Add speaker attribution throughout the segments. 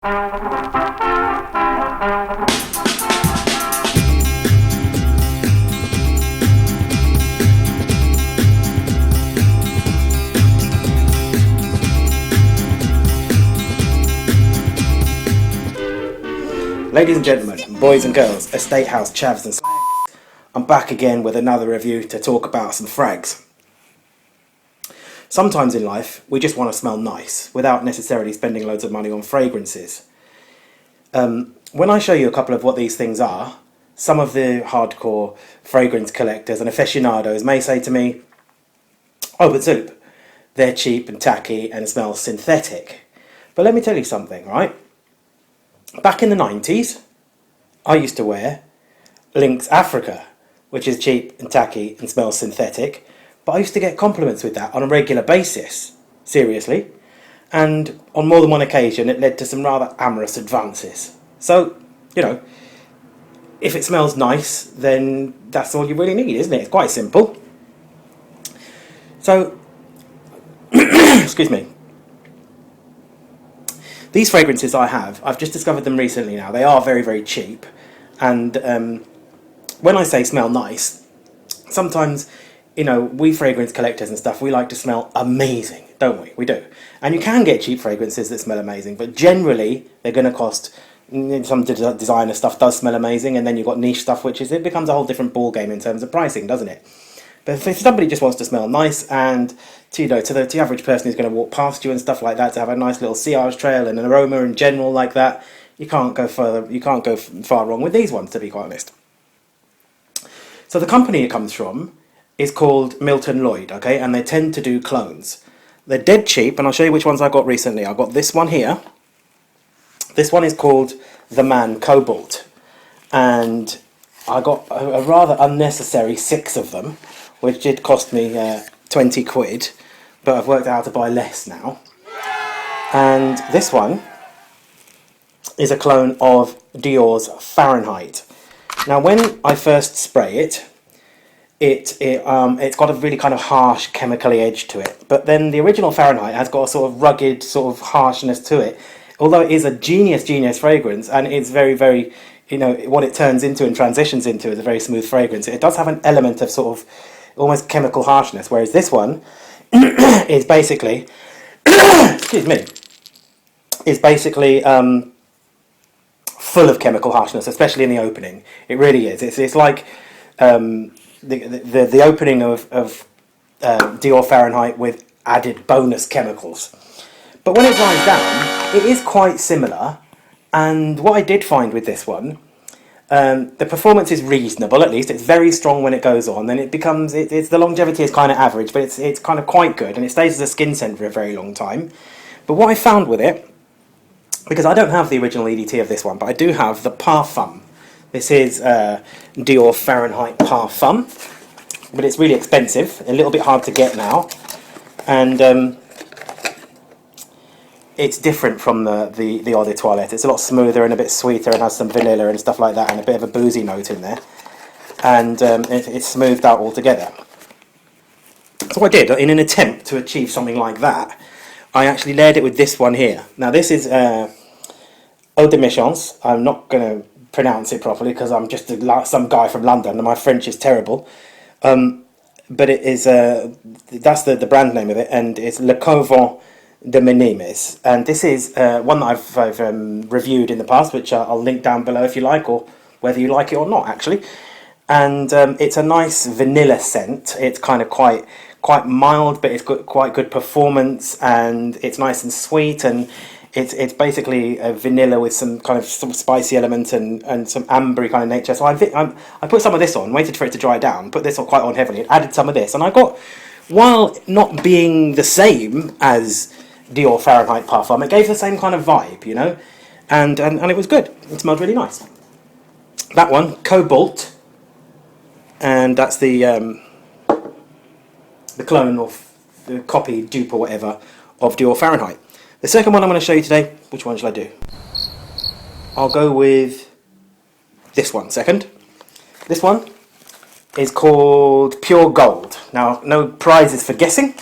Speaker 1: Ladies and gentlemen, boys and girls, estate house chavs and I'm back again with another review to talk about some frags. Sometimes in life, we just want to smell nice without necessarily spending loads of money on fragrances. When I show you a couple of what these things are, some of the hardcore fragrance collectors and aficionados may say to me, "Oh, but Zoop, they're cheap and tacky and smell synthetic." But let me tell you something, right? Back in the 90s, I used to wear Lynx Africa, which is cheap and tacky and smells synthetic, but I used to get compliments with that on a regular basis, seriously, and on more than one occasion it led to some rather amorous advances. So, you know, if it smells nice, then that's all you really need, isn't it? It's quite simple. So, excuse me. These fragrances I've just discovered them recently now. They are very, very cheap. And when I say smell nice, sometimes, you know, we fragrance collectors and stuff, we like to smell amazing, don't we? We do. And you can get cheap fragrances that smell amazing, but generally they're going to cost, some designer stuff does smell amazing, and then you've got niche stuff, it becomes a whole different ball game in terms of pricing, doesn't it? But if somebody just wants to smell nice and to the average person who's going to walk past you and stuff like that, to have a nice little sillage trail and an aroma in general like that, you can't go far wrong with these ones, to be quite honest. So the company it comes from is called Milton Lloyd, okay, and they tend to do clones. They're dead cheap, and I'll show you which ones I got recently. I got this one here. This one is called The Man Cobalt, and I got a rather unnecessary 6 of them, which did cost me 20 quid, but I've worked out how to buy less now. And this one is a clone of Dior's Fahrenheit. Now, when I first spray it, it's got a really kind of harsh chemically edge to it, but then the original Fahrenheit has got a sort of rugged sort of harshness to it, although it is a genius fragrance, and it's very, very, you know, what it turns into and transitions into is a very smooth fragrance. It does have an element of sort of almost chemical harshness, whereas this one is basically excuse me, is basically full of chemical harshness, especially in the opening. It really is. It's like the opening of Dior Fahrenheit with added bonus chemicals. But when it dries down, it is quite similar. And what I did find with this one, the performance is reasonable, at least. It's very strong when it goes on. Then it becomes, the longevity is kind of average, but it's kind of quite good. And it stays as a skin scent for a very long time. But what I found with it, because I don't have the original EDT of this one, but I do have the Parfum. This is Dior Fahrenheit Parfum. But it's really expensive, a little bit hard to get now. And it's different from the Eau de Toilette. It's a lot smoother and a bit sweeter and has some vanilla and stuff like that and a bit of a boozy note in there. And it's smoothed out altogether. So what I did, in an attempt to achieve something like that, I actually layered it with this one here. Now this is Eau Des Missions. I'm not going to pronounce it properly because I'm just some guy from London and my French is terrible. But it is, that's the brand name of it, and it's Le Couvent de Minimes, and this is one that I've reviewed in the past, which I'll link down below if you like, or whether you like it or not, actually. And it's a nice vanilla scent. It's kind of quite mild, but it's got quite good performance, and it's nice and sweet, and it's basically a vanilla with some kind of spicy element and some ambery kind of nature. So I put some of this on, waited for it to dry down, put this on quite on heavily, added some of this, and I got, while not being the same as Dior Fahrenheit Parfum, it gave the same kind of vibe, you know, and it was good. It smelled really nice. That one, Cobalt, and that's the clone of the copy, dupe or whatever of Dior Fahrenheit. The second one I'm going to show you today, which one shall I do? I'll go with this one second. This one is called Pure Gold. Now, no prizes for guessing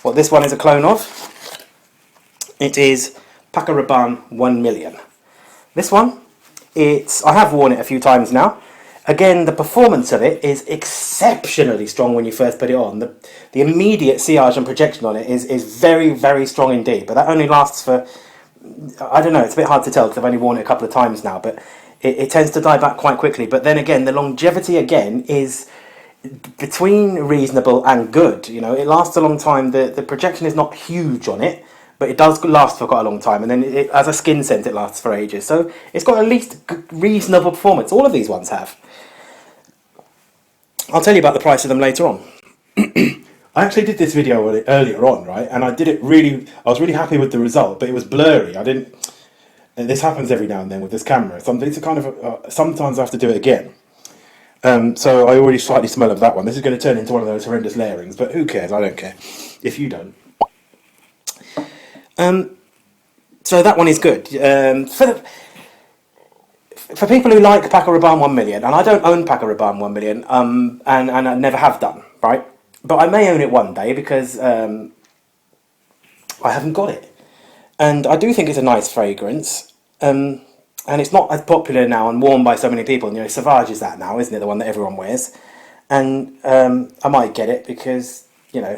Speaker 1: what this one is a clone of. It is Paco Rabanne 1 million. This one, I have worn it a few times now. Again, the performance of it is exceptionally strong when you first put it on. The immediate sillage and projection on it is very, very strong indeed. But that only lasts for, I don't know, it's a bit hard to tell because I've only worn it a couple of times now. But it tends to die back quite quickly. But then again, the longevity again is between reasonable and good. You know, it lasts a long time. The projection is not huge on it, but it does last for quite a long time. And then as a skin scent, it lasts for ages. So it's got at least reasonable performance. All of these ones have. I'll tell you about the price of them later on.
Speaker 2: I actually did this video earlier on, right? And I was really happy with the result, but it was blurry. And this happens every now and then with this camera. Sometimes I have to do it again. So I already slightly smell of that one. This is going to turn into one of those horrendous layerings, but who cares? I don't care if you don't.
Speaker 1: So that one is good. For people who like Paco Rabanne 1 million, and I don't own Paco Rabanne 1 million, and I never have done, right? But I may own it one day because I haven't got it. And I do think it's a nice fragrance. And it's not as popular now and worn by so many people. You know, Sauvage is that now, isn't it? The one that everyone wears. And I might get it because, you know,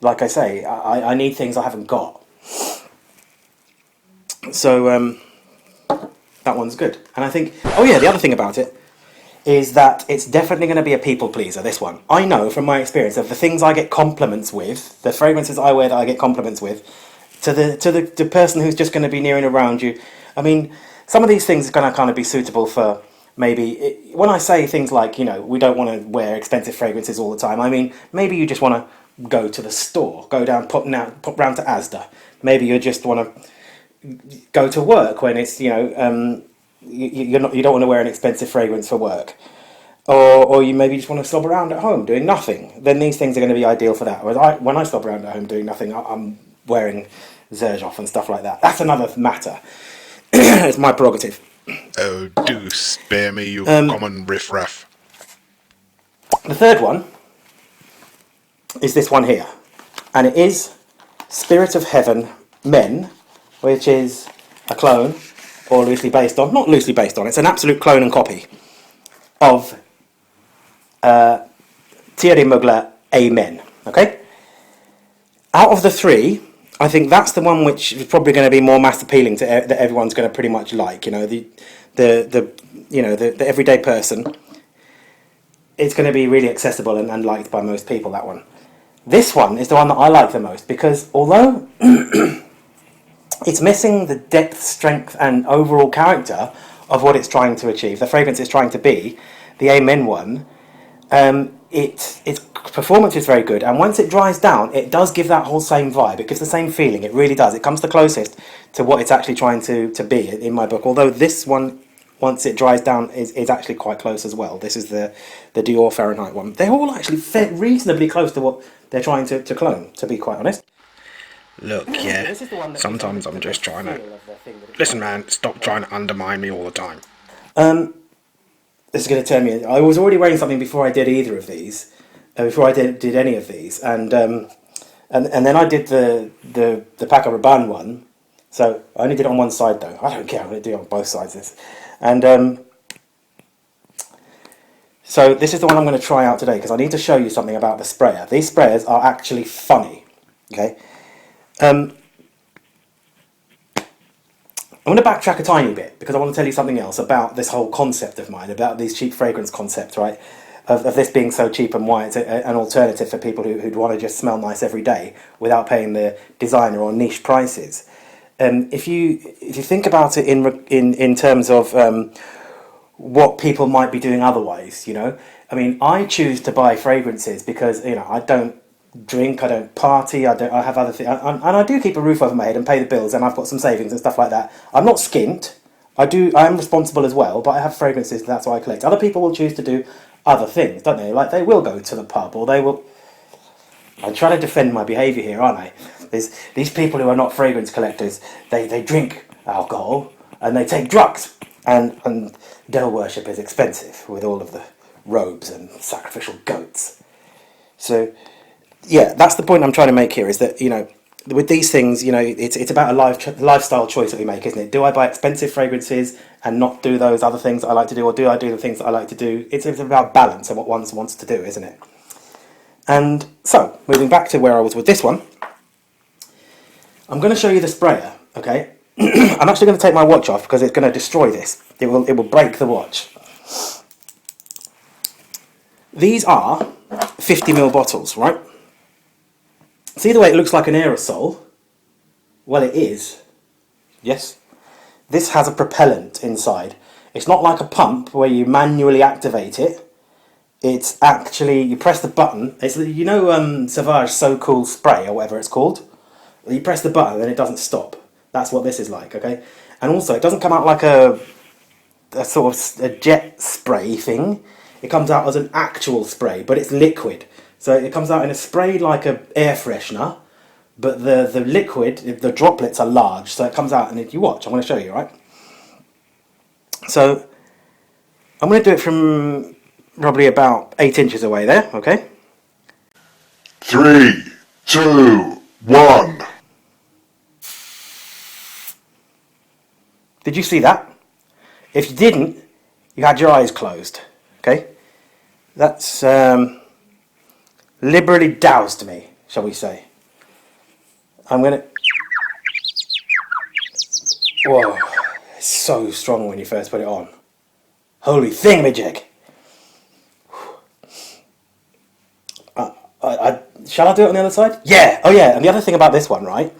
Speaker 1: like I say, I need things I haven't got. So that one's good. And I think, oh yeah, the other thing about it is that it's definitely going to be a people pleaser, this one. I know from my experience of the things I get compliments with, the fragrances I wear that I get compliments with, to the person who's just going to be near and around you. I mean, some of these things are going to kind of be suitable for maybe, when I say things like, you know, we don't want to wear expensive fragrances all the time, I mean, maybe you just want to go to the store, go down, pop round to Asda. Maybe you just want to go to work when it's, you know, you don't want to wear an expensive fragrance for work, or you maybe just want to slob around at home doing nothing. Then these things are going to be ideal for that. Whereas when I slob around at home doing nothing, I'm wearing Zerjoff and stuff like that. That's another matter. It's my prerogative.
Speaker 3: Oh, do spare me, you common riffraff.
Speaker 1: The third one is this one here, and it is Spirit of Heaven Men, which is a clone, or loosely based on, not loosely based on, it's an absolute clone and copy of Thierry Mugler Amen. Okay? Out of the three, I think that's the one which is probably going to be more mass appealing to that everyone's going to pretty much like. You know, the everyday person. It's going to be really accessible and liked by most people, that one. This one is the one that I like the most because although it's missing the depth, strength, and overall character of what it's trying to achieve, the fragrance it's trying to be, the Amen one, its performance is very good, and once it dries down, it does give that whole same vibe. It gives the same feeling. It really does. It comes the closest to what it's actually trying to be in my book. Although this one, once it dries down, is actually quite close as well. This is the Dior Fahrenheit one. They're all actually reasonably close to what they're trying to clone, to be quite honest.
Speaker 3: Look, yeah, sometimes I'm just trying to... Listen, man, stop trying to undermine me all the time.
Speaker 1: This is going to turn me... I was already wearing something before I did either of these, before I did any of these, and then I did the Paco Rabanne one, so I only did it on one side though. I don't care, I'm going to do it on both sides. And so this is the one I'm going to try out today, because I need to show you something about the sprayer. These sprayers are actually funny, okay? I'm going to backtrack a tiny bit because I want to tell you something else about this whole concept of mine, about these cheap fragrance concepts, right? Of this being so cheap and why it's an alternative for people who'd want to just smell nice every day without paying the designer or niche prices. If you think about it in terms of what people might be doing otherwise, you know, I mean, I choose to buy fragrances because, you know, I don't drink, I don't party, I have other things, and I do keep a roof over my head and pay the bills, and I've got some savings and stuff like that. I'm not skint. I am responsible as well, but I have fragrances, that's why I collect. Other people will choose to do other things, don't they? Like they will go to the pub, or they will... I'm trying to defend my behaviour here, aren't I? There's these people who are not fragrance collectors, they drink alcohol and they take drugs, and devil worship is expensive with all of the robes and sacrificial goats. So yeah, that's the point I'm trying to make here, is that, you know, with these things, you know, it's about a lifestyle choice that we make, isn't it? Do I buy expensive fragrances and not do those other things that I like to do, or do I do the things that I like to do? It's about balance and what one wants to do, isn't it? And so, moving back to where I was with this one, I'm going to show you the sprayer, okay? I'm actually going to take my watch off because it's going to destroy this. It will break the watch. These are 50ml bottles, right? See the way it looks like an aerosol? Well, it is. Yes? This has a propellant inside. It's not like a pump where you manually activate it. It's actually, you press the button. It's, you know, Sauvage So Cool spray or whatever it's called? You press the button and it doesn't stop. That's what this is like, okay? And also, it doesn't come out like a sort of a jet spray thing. It comes out as an actual spray, but it's liquid. So it comes out in a spray like an air freshener, but the liquid, the droplets are large, so it comes out, and if you watch, I'm going to show you, right? So I'm going to do it from probably about 8 inches away there, okay?
Speaker 4: 3, 2, 1.
Speaker 1: Did you see that? If you didn't, you had your eyes closed, okay? That's liberally doused me, shall we say. I'm going to... Whoa, it's so strong when you first put it on. Holy thingamajig! Shall I do it on the other side? Yeah! Oh yeah, and the other thing about this one, right,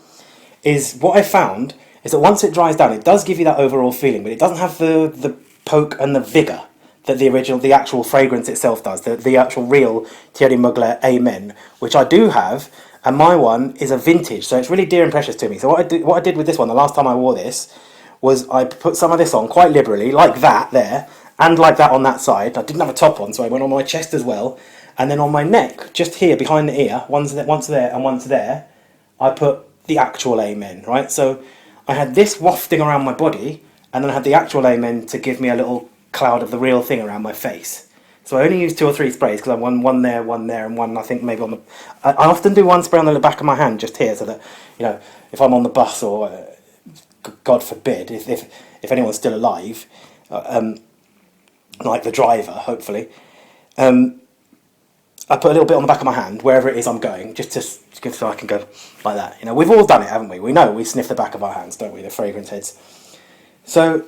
Speaker 1: is what I found is that once it dries down, it does give you that overall feeling, but it doesn't have the poke and the vigour that the actual fragrance itself does, the actual real Thierry Mugler Amen, which I do have, and my one is a vintage, so it's really dear and precious to me. So what I did with this one, the last time I wore this, was I put some of this on quite liberally, like that there, and like that on that side. I didn't have a top on, so I went on my chest as well, and then on my neck, just here behind the ear, once there and once there, I put the actual Amen, right? So I had this wafting around my body, and then I had the actual Amen to give me a little cloud of the real thing around my face. So I only use 2 or 3 sprays because I want one there, and one I think maybe on the... I often do one spray on the back of my hand just here, so that, you know, if I'm on the bus or, God forbid, if anyone's still alive, like the driver, hopefully, I put a little bit on the back of my hand, wherever it is I'm going, just so I can go like that. You know, we've all done it, haven't we? We know we sniff the back of our hands, don't we, the fragrance heads. So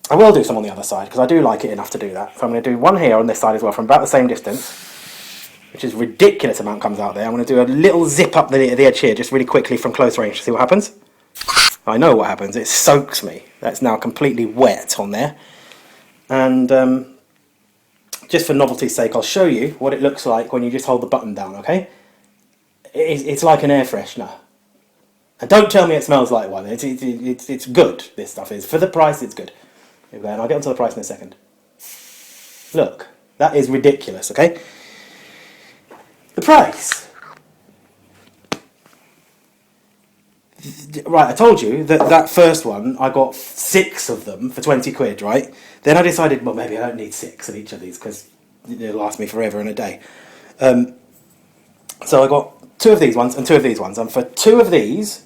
Speaker 1: I will do some on the other side, because I do like it enough to do that. So I'm going to do one here on this side as well, from about the same distance, which is a ridiculous amount comes out there. I'm going to do a little zip up the edge here, just really quickly from close range to see what happens. I know what happens. It soaks me. That's now completely wet on there. And just for novelty's sake, I'll show you what it looks like when you just hold the button down, okay? It's like an air freshener. And don't tell me it smells like one. It's good, this stuff is. For the price, it's good. And I'll get onto the price in a second. Look, that is ridiculous, okay? The price. Right, I told you that first one, I got 6 of them for 20 quid, right? Then I decided, well, maybe I don't need 6 of each of these, because it'll last me forever and a day. So I got 2 of these ones and 2 of these ones. And for 2 of these,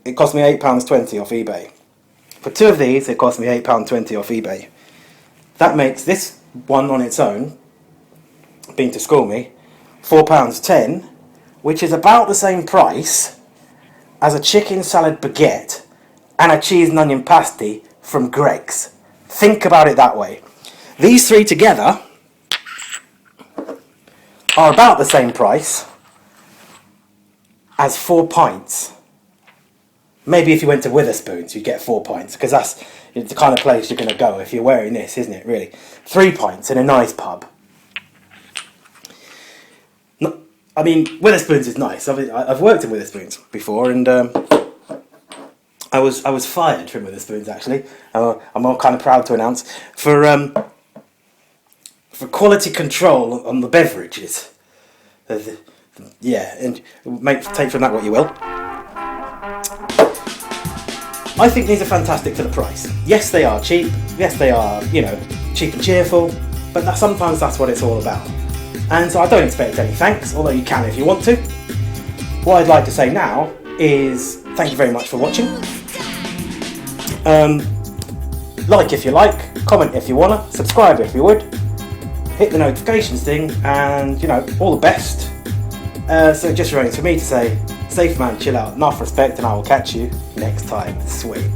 Speaker 1: it cost me £8.20 off eBay. For 2 of these, it cost me £8.20 off eBay. That makes this one on its own, being to school me, £4.10, which is about the same price as a chicken salad baguette and a cheese and onion pasty from Greg's. Think about it that way. These 3 together are about the same price as 4 pints. Maybe if you went to Witherspoons, you'd get 4 pints, because that's the kind of place you're going to go if you're wearing this, isn't it, really? 3 pints in a nice pub. I mean, Witherspoons is nice. I've worked in Witherspoons before, and I was fired from Witherspoons, actually. I'm all kind of proud to announce, for quality control on the beverages. Yeah, and take from that what you will. I think these are fantastic for the price. Yes, they are cheap. Yes, they are, you know, cheap and cheerful. But sometimes that's what it's all about. And so I don't expect any thanks, although you can if you want to. what I'd like to say now is thank you very much for watching. Like if you like, comment if you wanna, subscribe if you would, hit the notifications thing, and you know, all the best. So it just remains for me to say, safe man, chill out, enough respect, and I will catch you next time. Sweet.